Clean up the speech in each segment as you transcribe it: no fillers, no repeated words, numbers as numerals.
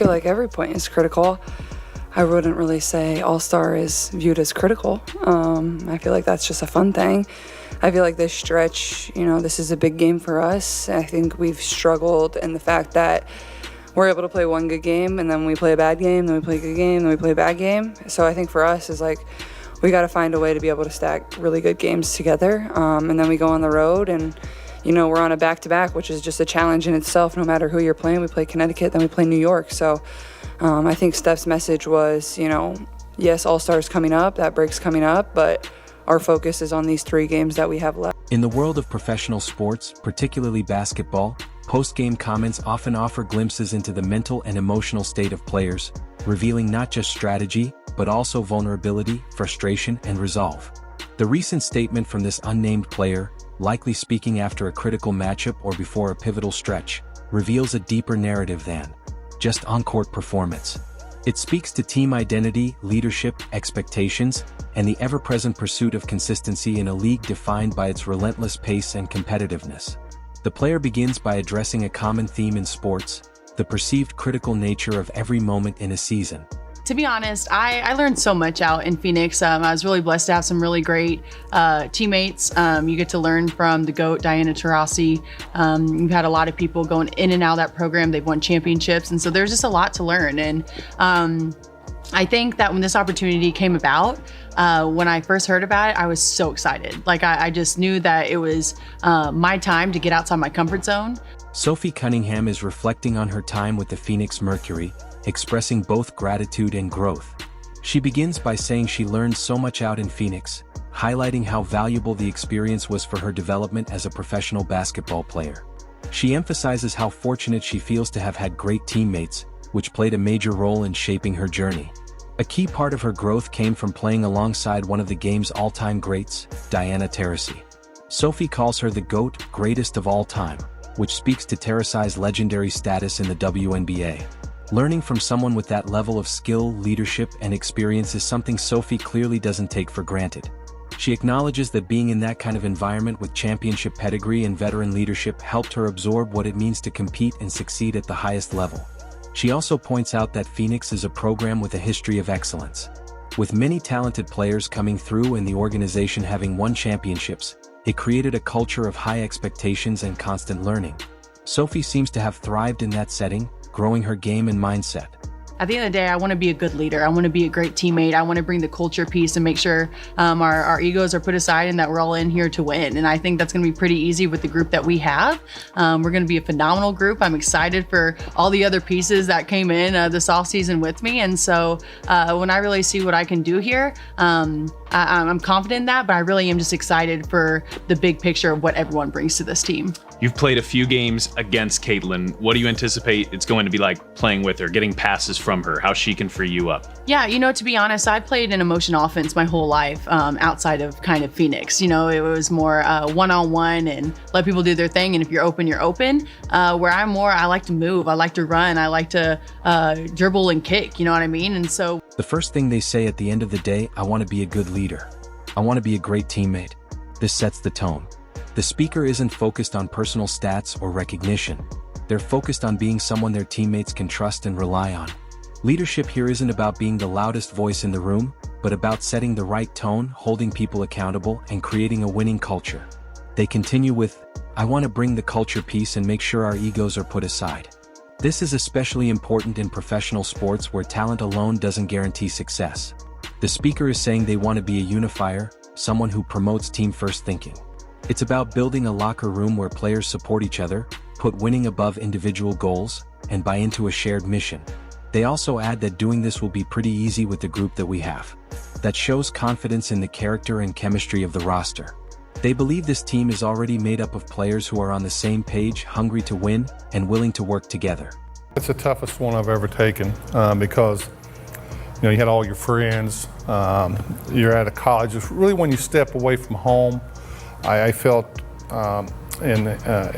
feel like every point is critical. I wouldn't really say All-Star is viewed as critical. I feel like that's just a fun thing. I feel like this stretch, this is a big game for us. I think we've struggled in the fact that we're able to play one good game, and then we play a bad game, then we play a good game, then we play a bad game. So I think for us is like, we got to find a way to be able to stack really good games together. And then we go on the road and, we're on a back-to-back, which is just a challenge in itself. No matter who you're playing, we play Connecticut, then we play New York. So I think Steph's message was, yes, All-Star's coming up, that break's coming up, but our focus is on these 3 games that we have left. In the world of professional sports, particularly basketball, post-game comments often offer glimpses into the mental and emotional state of players, revealing not just strategy, but also vulnerability, frustration, and resolve. The recent statement from this unnamed player, likely speaking after a critical matchup or before a pivotal stretch, reveals a deeper narrative than just on-court performance. It speaks to team identity, leadership, expectations, and the ever-present pursuit of consistency in a league defined by its relentless pace and competitiveness. The player begins by addressing a common theme in sports, the perceived critical nature of every moment in a season. To be honest, I learned so much out in Phoenix. I was really blessed to have some really great teammates. You get to learn from the GOAT, Diana Taurasi. You've had a lot of people going in and out of that program. They've won championships. And so there's just a lot to learn. And I think that when this opportunity came about, when I first heard about it, I was so excited. Like I just knew that it was my time to get outside my comfort zone. Sophie Cunningham is reflecting on her time with the Phoenix Mercury, expressing both gratitude and growth. She begins by saying she learned so much out in Phoenix, highlighting how valuable the experience was for her development as a professional basketball player. She emphasizes how fortunate she feels to have had great teammates, which played a major role in shaping her journey. A key part of her growth came from playing alongside one of the game's all-time greats, Diana Taurasi. Sophie calls her the GOAT, greatest of all time, which speaks to Taurasi's legendary status in the WNBA. Learning from someone with that level of skill, leadership, and experience is something Sophie clearly doesn't take for granted. She acknowledges that being in that kind of environment with championship pedigree and veteran leadership helped her absorb what it means to compete and succeed at the highest level. She also points out that Phoenix is a program with a history of excellence. With many talented players coming through and the organization having won championships, it created a culture of high expectations and constant learning. Sophie seems to have thrived in that setting, growing her game and mindset. At the end of the day, I want to be a good leader. I want to be a great teammate. I want to bring the culture piece and make sure our egos are put aside and that we're all in here to win. And I think that's going to be pretty easy with the group that we have. We're going to be a phenomenal group. I'm excited for all the other pieces that came in this offseason with me. And so when I really see what I can do here, I'm confident in that, but I really am just excited for the big picture of what everyone brings to this team. You've played a few games against Caitlin. What do you anticipate it's going to be like playing with her, getting passes from her, how she can free you up? Yeah, to be honest, I played in motion offense my whole life outside of kind of Phoenix. It was more one-on-one and let people do their thing. And if you're open, you're open. Where I like to move. I like to run. I like to dribble and kick. You know what I mean? And so the first thing they say at the end of the day, I want to be a good leader. I want to be a great teammate. This sets the tone. The speaker isn't focused on personal stats or recognition. They're focused on being someone their teammates can trust and rely on. Leadership here isn't about being the loudest voice in the room, but about setting the right tone, holding people accountable, and creating a winning culture. They continue with, I want to bring the culture piece and make sure our egos are put aside. This is especially important in professional sports where talent alone doesn't guarantee success. The speaker is saying they want to be a unifier, someone who promotes team-first thinking. It's about building a locker room where players support each other, put winning above individual goals, and buy into a shared mission. They also add that doing this will be pretty easy with the group that we have. That shows confidence in the character and chemistry of the roster. They believe this team is already made up of players who are on the same page, hungry to win, and willing to work together. It's the toughest one I've ever taken because you had all your friends, you're at a college. It's really when you step away from home. I felt in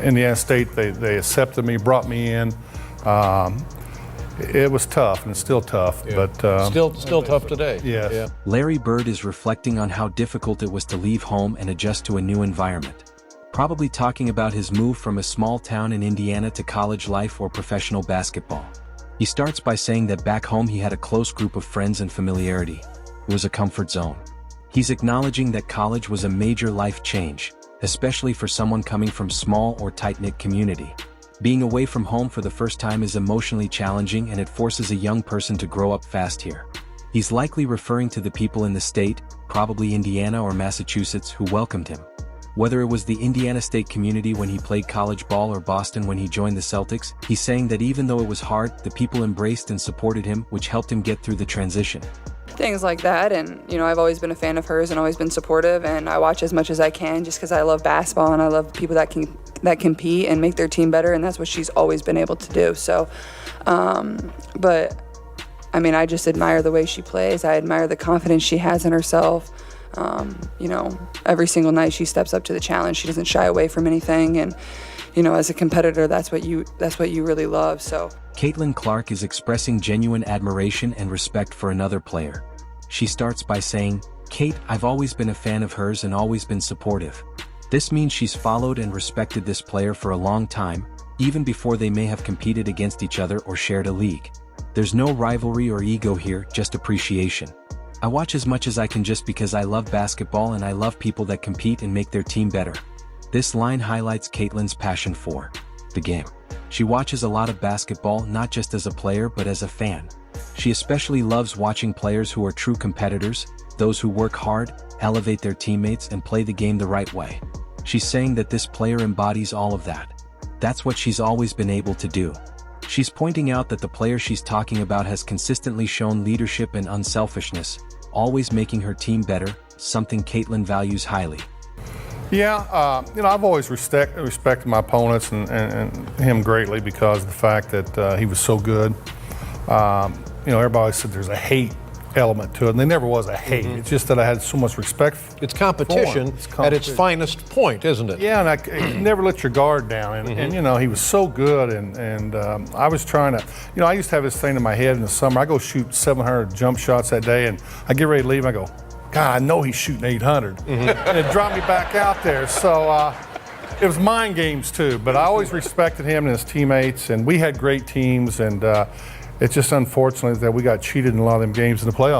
Indiana State, they accepted me, brought me in. It was tough, and it's still tough, but still tough today. Yes. Yeah. Larry Bird is reflecting on how difficult it was to leave home and adjust to a new environment. Probably talking about his move from a small town in Indiana to college life or professional basketball. He starts by saying that back home he had a close group of friends and familiarity. It was a comfort zone. He's acknowledging that college was a major life change, especially for someone coming from small or tight-knit community. Being away from home for the first time is emotionally challenging, and it forces a young person to grow up fast here. He's likely referring to the people in the state, probably Indiana or Massachusetts, who welcomed him. Whether it was the Indiana State community when he played college ball or Boston when he joined the Celtics, he's saying that even though it was hard, the people embraced and supported him, which helped him get through the transition. Things like that, and I've always been a fan of hers and always been supportive, and I watch as much as I can just because I love basketball and I love people that compete and make their team better, and that's what she's always been able to do. So, but I just admire the way she plays. I admire the confidence she has in herself. Every single night she steps up to the challenge. She doesn't shy away from anything, and as a competitor, that's what you really love. So Caitlin Clark is expressing genuine admiration and respect for another player. She starts by saying, "Kate, I've always been a fan of hers and always been supportive." This means she's followed and respected this player for a long time, even before they may have competed against each other or shared a league. There's no rivalry or ego here, just appreciation. I watch as much as I can just because I love basketball and I love people that compete and make their team better. This line highlights Caitlin's passion for the game. She watches a lot of basketball not just as a player but as a fan. She especially loves watching players who are true competitors, those who work hard, elevate their teammates, and play the game the right way. She's saying that this player embodies all of that. That's what she's always been able to do. She's pointing out that the player she's talking about has consistently shown leadership and unselfishness, always making her team better, something Caitlin values highly. Yeah, I've always respected my opponents and him greatly because of the fact that he was so good. Everybody always said there's a hate element to it, and there never was a hate. It's just that I had so much respect It's competition, at its finest point, isn't it? Yeah, and you never let your guard down. And he was so good. And I was trying to, I used to have this thing in my head in the summer. I go shoot 700 jump shots that day, and I get ready to leave, and I go, God, I know he's shooting 800. And it dropped me back out there. So it was mind games, too. But I always respected him and his teammates, and we had great teams. And it's just unfortunate that we got cheated in a lot of them games in the playoffs.